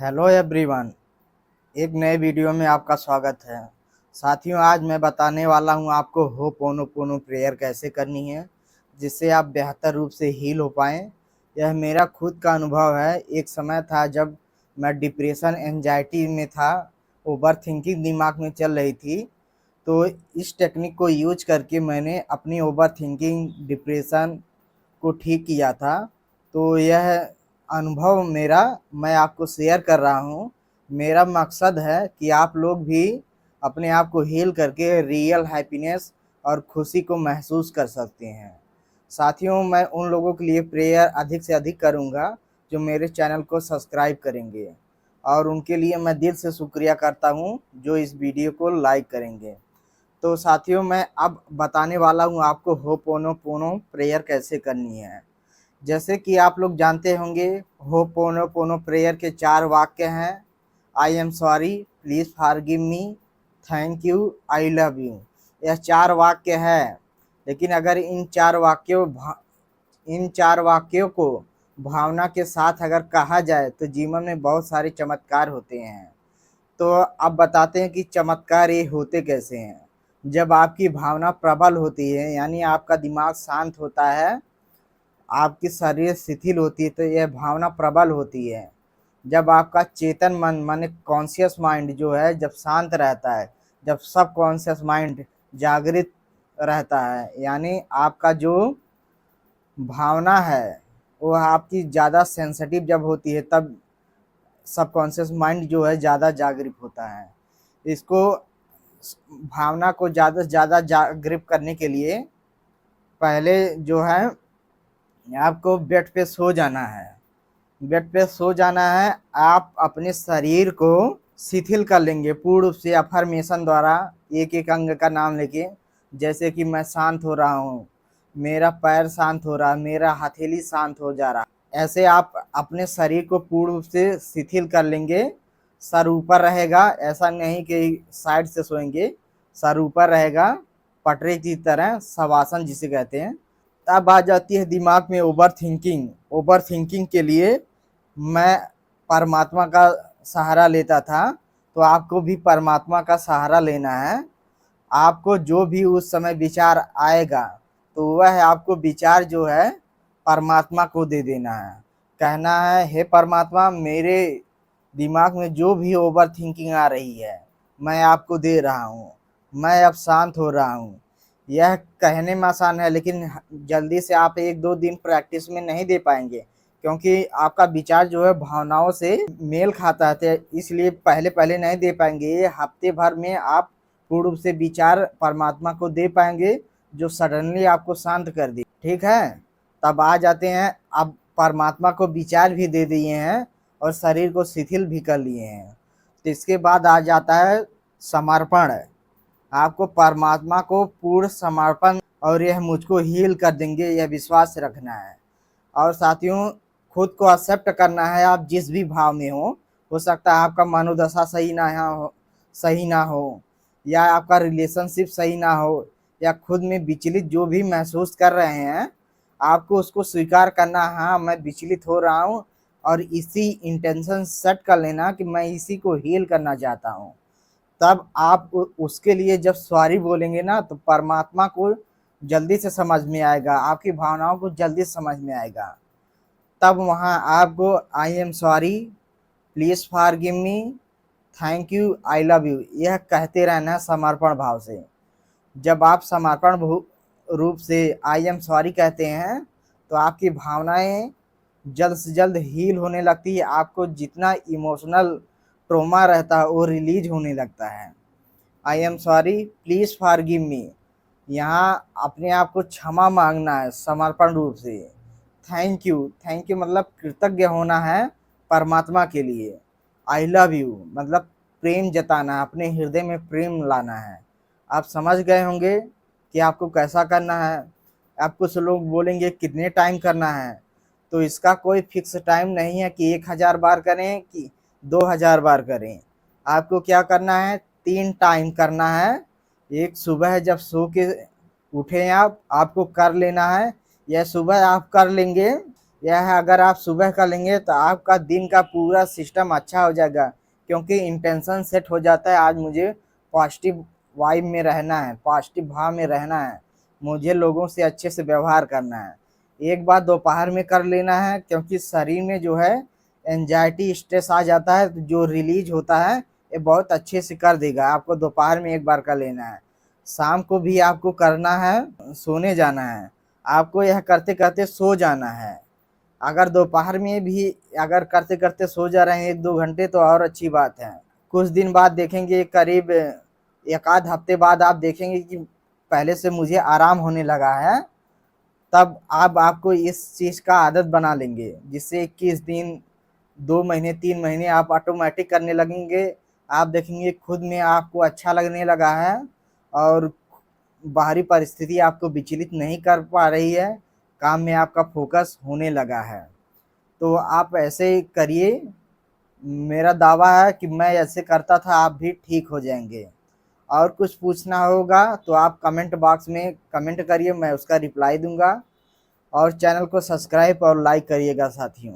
Hello everyone. एक नए video में आपका स्वागत है। साथियों, आज मैं बताने वाला हूं आपको होपोनोपोनो प्रेयर कैसे करनी है जिससे आप बेहतर रूप से हील हो पाएं। यह मेरा खुद का अनुभव है। एक समय था जब मैं डिप्रेशन एंजाइटी में था, ओवर थिंकिंग दिमाग में चल रही थी। तो इस टेक्निक को यूज करके मैंने अपनी ओवर थिंकिंग डिप्रेशन को ठीक किया था। तो यह अनुभव मेरा मैं आपको शेयर कर रहा हूँ। मेरा मकसद है कि आप लोग भी अपने आप को हील करके रियल हैप्पीनेस और खुशी को महसूस कर सकते हैं। साथियों, मैं उन लोगों के लिए प्रेयर अधिक से अधिक करूँगा जो मेरे चैनल को सब्सक्राइब करेंगे, और उनके लिए मैं दिल से शुक्रिया करता हूँ जो इस वीडियो को लाइक करेंगे। तो साथियों, मैं अब बताने वाला हूँ आपको होपोनोपोनो प्रेयर कैसे करनी है। जैसे कि आप लोग जानते होंगे, होपोनोपोनो प्रेयर के 4 वाक्य हैं। I am sorry, please forgive me, thank you, I love you. यह 4 वाक्य है। लेकिन अगर इन चार वाक्यों को भावना के साथ अगर कहा जाए तो जीवन में बहुत सारे चमत्कार होते हैं। तो अब बताते हैं कि चमत्कार ये होते कैसे हैं। जब आपकी भावना प्रबल होती है, यानी आपका दिमाग शांत होता है, आपकी शरीर शिथिल होती है, तो यह भावना प्रबल होती है। जब आपका चेतन मन माने कॉन्शियस माइंड जो है जब शांत रहता है, जब सब कॉन्शियस माइंड जागृत रहता है, यानी आपका जो भावना है वो आपकी ज़्यादा सेंसिटिव जब होती है, तब सबकॉन्शियस माइंड जो है ज़्यादा जागृत होता है। इसको भावना को ज़्यादा से ज़्यादा जागृत करने के लिए पहले जो है आपको बेड पे सो जाना है। बेड पे सो जाना है। आप अपने शरीर को शिथिल कर लेंगे पूर्ण रूप से अफर्मेशन द्वारा, एक एक अंग का नाम लेके। जैसे कि मैं शांत हो रहा हूँ, मेरा पैर शांत हो रहा है, मेरा हथेली शांत हो जा रहा है। ऐसे आप अपने शरीर को पूर्ण रूप से शिथिल कर लेंगे। सर ऊपर रहेगा, ऐसा नहीं कि साइड से सोएंगे। सर ऊपर रहेगा, पटरी की तरह, शवासन जिसे कहते हैं। तब आ जाती है दिमाग में ओवर थिंकिंग। ओवर थिंकिंग के लिए मैं परमात्मा का सहारा लेता था, तो आपको भी परमात्मा का सहारा लेना है। आपको जो भी उस समय विचार आएगा, तो वह आपको विचार जो है परमात्मा को दे देना है। कहना है, हे परमात्मा, मेरे दिमाग में जो भी ओवर थिंकिंग आ रही है मैं आपको दे रहा हूँ, मैं अब शांत हो रहा हूँ। यह कहने में आसान है, लेकिन जल्दी से आप 1-2 दिन प्रैक्टिस में नहीं दे पाएंगे, क्योंकि आपका विचार जो है भावनाओं से मेल खाता है, इसलिए पहले पहले नहीं दे पाएंगे। ये हफ्ते भर में आप पूर्ण रूप से विचार परमात्मा को दे पाएंगे, जो सडनली आपको शांत कर दे। ठीक है, तब आ जाते हैं। अब परमात्मा को विचार भी दे दिए हैं और शरीर को शिथिल भी कर लिए हैं, तो इसके बाद आ जाता है समर्पण। आपको परमात्मा को पूर्ण समर्पण, और यह मुझको हील कर देंगे, यह विश्वास रखना है। और साथियों, खुद को एक्सेप्ट करना है। आप जिस भी भाव में हो सकता है आपका मनोदशा सही ना हो, या आपका रिलेशनशिप सही ना हो, या खुद में विचलित जो भी महसूस कर रहे हैं, आपको उसको स्वीकार करना। हाँ, मैं विचलित हो रहा हूँ, और इसी इंटेंशन सेट कर लेना कि मैं इसी को हील करना चाहता हूँ। तब आप उसके लिए जब सॉरी बोलेंगे ना, तो परमात्मा को जल्दी से समझ में आएगा, आपकी भावनाओं को जल्दी समझ में आएगा। तब वहाँ आपको I am sorry, please forgive me, thank you, I love you, यह कहते रहना समर्पण भाव से। जब आप समर्पण रूप से आई एम सॉरी कहते हैं, तो आपकी भावनाएं जल्द से जल्द हील होने लगती है। आपको जितना इमोशनल ट्रॉमा रहता है वो रिलीज होने लगता है। I am sorry, please forgive me, यहाँ अपने आप को क्षमा मांगना है समर्पण रूप से। थैंक यू मतलब कृतज्ञ होना है परमात्मा के लिए। आई लव यू मतलब प्रेम जताना है, अपने हृदय में प्रेम लाना है। आप समझ गए होंगे कि आपको कैसा करना है। आप कुछ लोग बोलेंगे कितने टाइम करना है, तो इसका कोई फिक्स टाइम नहीं है कि 1000 बार करें कि 2000 बार करें। आपको क्या करना है, 3 टाइम करना है। एक सुबह जब सो के उठें आपको कर लेना है। यह सुबह आप कर लेंगे, यह है, अगर आप सुबह का लेंगे तो आपका दिन का पूरा सिस्टम अच्छा हो जाएगा, क्योंकि इंटेंशन सेट हो जाता है आज मुझे पॉजिटिव वाइब में रहना है, पॉजिटिव भाव में रहना है, मुझे लोगों से अच्छे से व्यवहार करना है। एक बार दोपहर में कर लेना है, क्योंकि शरीर में जो है एंजाइटी स्ट्रेस आ जाता है, तो जो रिलीज होता है ये बहुत अच्छे से कर देगा। आपको दोपहर में एक बार कर लेना है, शाम को भी आपको करना है, सोने जाना है, आपको यह करते करते सो जाना है। अगर दोपहर में भी अगर करते करते सो जा रहे हैं 1-2 घंटे तो और अच्छी बात है। कुछ दिन बाद देखेंगे, करीब एक आध हफ्ते बाद आप देखेंगे कि पहले से मुझे आराम होने लगा है, तब आप आपको इस चीज़ का आदत बना लेंगे, जिससे 21 दिन, 2 महीने, 3 महीने आप ऑटोमेटिक करने लगेंगे। आप देखेंगे खुद में आपको अच्छा लगने लगा है, और बाहरी परिस्थिति आपको विचलित नहीं कर पा रही है, काम में आपका फोकस होने लगा है। तो आप ऐसे ही करिए, मेरा दावा है कि मैं ऐसे करता था, आप भी ठीक हो जाएंगे। और कुछ पूछना होगा तो आप कमेंट बॉक्स में कमेंट करिए, मैं उसका रिप्लाई दूंगा। और चैनल को सब्सक्राइब और लाइक करिएगा साथियों।